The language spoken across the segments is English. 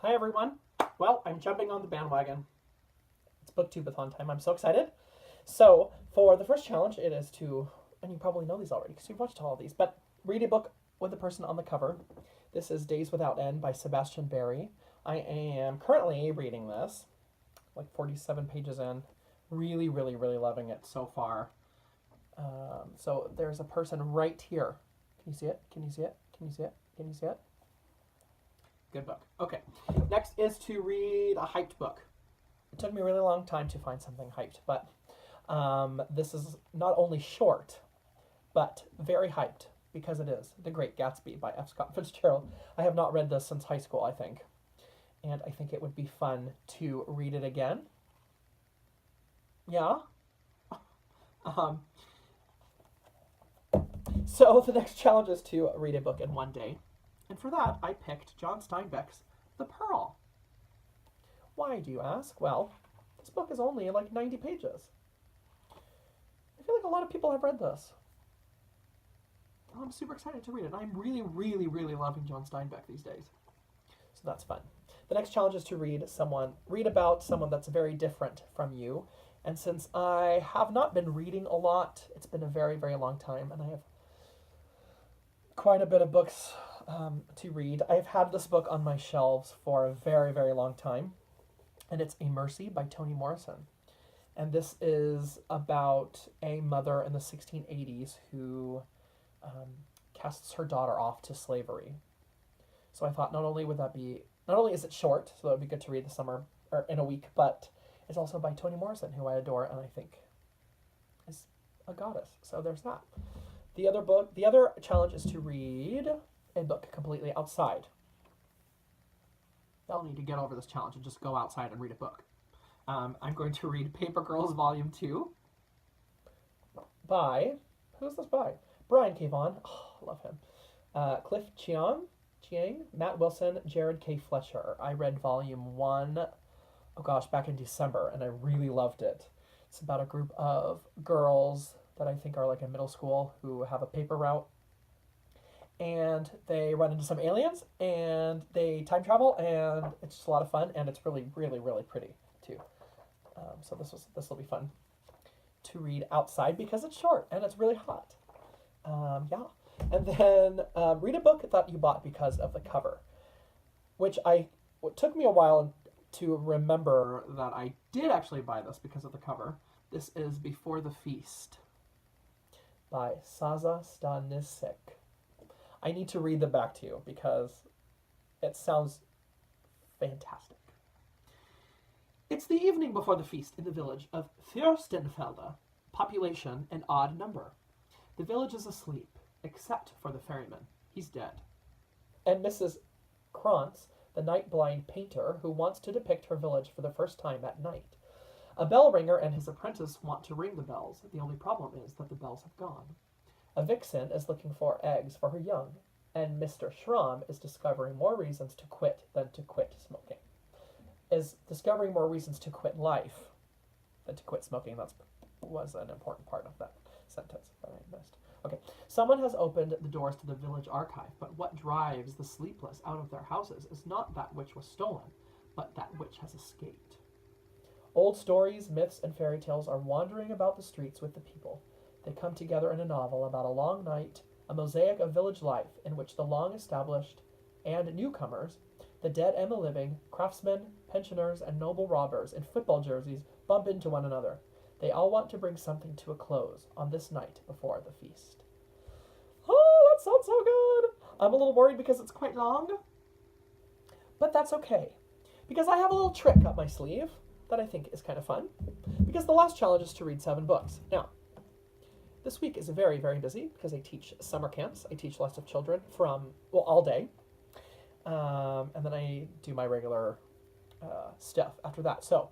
Hi everyone. Well, I'm jumping on the bandwagon. It's BookTubeAthon time. I'm so excited. So, for the first challenge, it is to, and you probably know these already because you've watched all of these, but read a book with the person on the cover. This is Days Without End by Sebastian Barry. I am currently reading this, like 47 pages in. Really, really, really loving it so far. So there's a person right here. Can you see it? Can you see it? Can you see it? Can you see it? Good book. Okay. Next is to read a hyped book. It took me a really long time to find something hyped, but this is not only short, but very hyped because it is The Great Gatsby by F. Scott Fitzgerald. I have not read this since high school, I think, and I think it would be fun to read it again. Yeah. Um, so the next challenge is to read a book in one day. And for that, I picked John Steinbeck's The Pearl. Why, do you ask? Well, this book is only like 90 pages. I feel like a lot of people have read this. I'm super excited to read it. I'm really, really, really loving John Steinbeck these days. So that's fun. The next challenge is to read about someone that's very different from you. And since I have not been reading a lot, it's been a very, very long time, and I have quite a bit of books to read. I've had this book on my shelves for a very, very long time, and it's A Mercy by Toni Morrison. And this is about a mother in the 1680s who casts her daughter off to slavery. So I thought not only is it short, so that would be good to read this summer or in a week, but it's also by Toni Morrison, who I adore and I think is a goddess. So there's that. The other challenge is to read a book completely outside. I'll need to get over this challenge and just go outside and read a book. I'm going to read Paper Girls Volume 2 by, who's this by? Brian K. Vaughan, love him. Cliff Chiang, Matt Wilson, Jared K. Fletcher. I read Volume 1, back in December, and I really loved it. It's about a group of girls that I think are like in middle school who have a paper route, and they run into some aliens, and they time travel, and it's just a lot of fun, and it's really, really, really pretty too. So this will be fun to read outside because it's short and it's really hot. Yeah, and then read a book that you bought because of the cover, which it took me a while to remember that I did actually buy this because of the cover. This is Before the Feast by Saza Stanisek. I need to read them back to you because it sounds fantastic. It's the evening before the feast in the village of Fürstenfelder, population an odd number. The village is asleep, except for the ferryman. He's dead. And Mrs. Krantz, the night-blind painter who wants to depict her village for the first time at night. A bell ringer and his apprentice want to ring the bells. The only problem is that the bells have gone. A vixen is looking for eggs for her young, and Mr. Schramm is discovering more reasons to quit than to quit smoking. Is discovering more reasons to quit life than to quit smoking. That was an important part of that sentence that I missed. Okay, someone has opened the doors to the village archive, but what drives the sleepless out of their houses is not that which was stolen, but that which has escaped. Old stories, myths, and fairy tales are wandering about the streets with the people. They come together in a novel about a long night, a mosaic of village life in which the long-established and newcomers, the dead and the living, craftsmen, pensioners, and noble robbers in football jerseys bump into one another. They all want to bring something to a close on this night before the feast. Oh, that sounds so good! I'm a little worried because it's quite long, but that's okay, because I have a little trick up my sleeve that I think is kind of fun, because the last challenge is to read 7 books. Now, this week is very, very busy because I teach summer camps. I teach lots of children all day. And then I do my regular stuff after that. So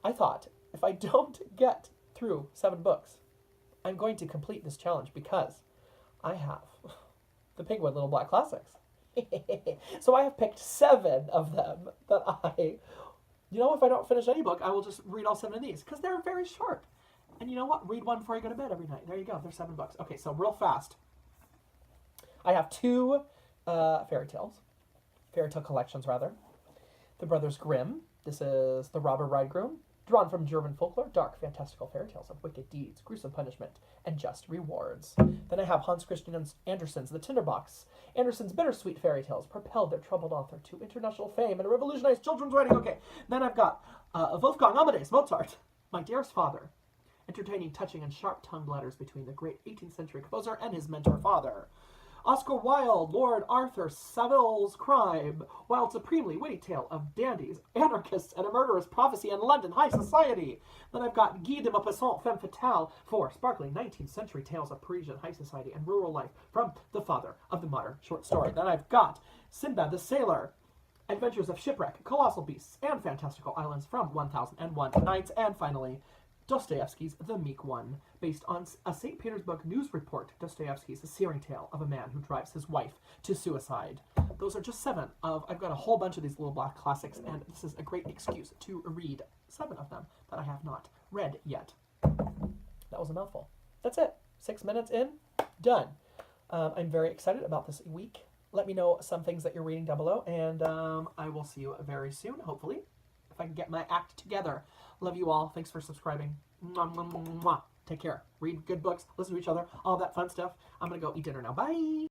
I thought, if I don't get through 7 books, I'm going to complete this challenge because I have the Penguin Little Black Classics. So I have picked 7 of them that if I don't finish any book, I will just read all 7 of these because they're very short. And you know what? Read one before you go to bed every night. There you go. There's 7 books. Okay, so real fast. I have 2 fairy tale collections, rather. The Brothers Grimm. This is The Robber Bridegroom. Drawn from German folklore, dark, fantastical fairy tales of wicked deeds, gruesome punishment, and just rewards. Then I have Hans Christian Andersen's The Tinderbox. Andersen's bittersweet fairy tales propelled their troubled author to international fame and revolutionized children's writing. Okay, then I've got Wolfgang Amadeus Mozart, My Dearest Father. Entertaining, touching, and sharp-tongued letters between the great 18th century composer and his mentor father. Oscar Wilde, Lord Arthur Saville's Crime, Wilde's supremely witty tale of dandies, anarchists, and a murderous prophecy in London high society. Then I've got Guy de Maupassant, Femme Fatale, 4 sparkling 19th century tales of Parisian high society and rural life from the father of the modern short story. Then I've got Sinbad the Sailor, Adventures of Shipwreck, Colossal Beasts, and Fantastical Islands from 1001 Nights. And finally, Dostoevsky's The Meek One, based on a St. Petersburg news report. Dostoevsky's a searing tale of a man who drives his wife to suicide. Those are just 7 of, I've got a whole bunch of these little black classics, and this is a great excuse to read 7 of them that I have not read yet. That was a mouthful. That's it. 6 minutes in, done. I'm very excited about this week. Let me know some things that you're reading down below, and I will see you very soon, hopefully, if I can get my act together. Love you all. Thanks for subscribing. Mwah, mwah, mwah, mwah. Take care. Read good books. Listen to each other. All that fun stuff. I'm going to go eat dinner now. Bye.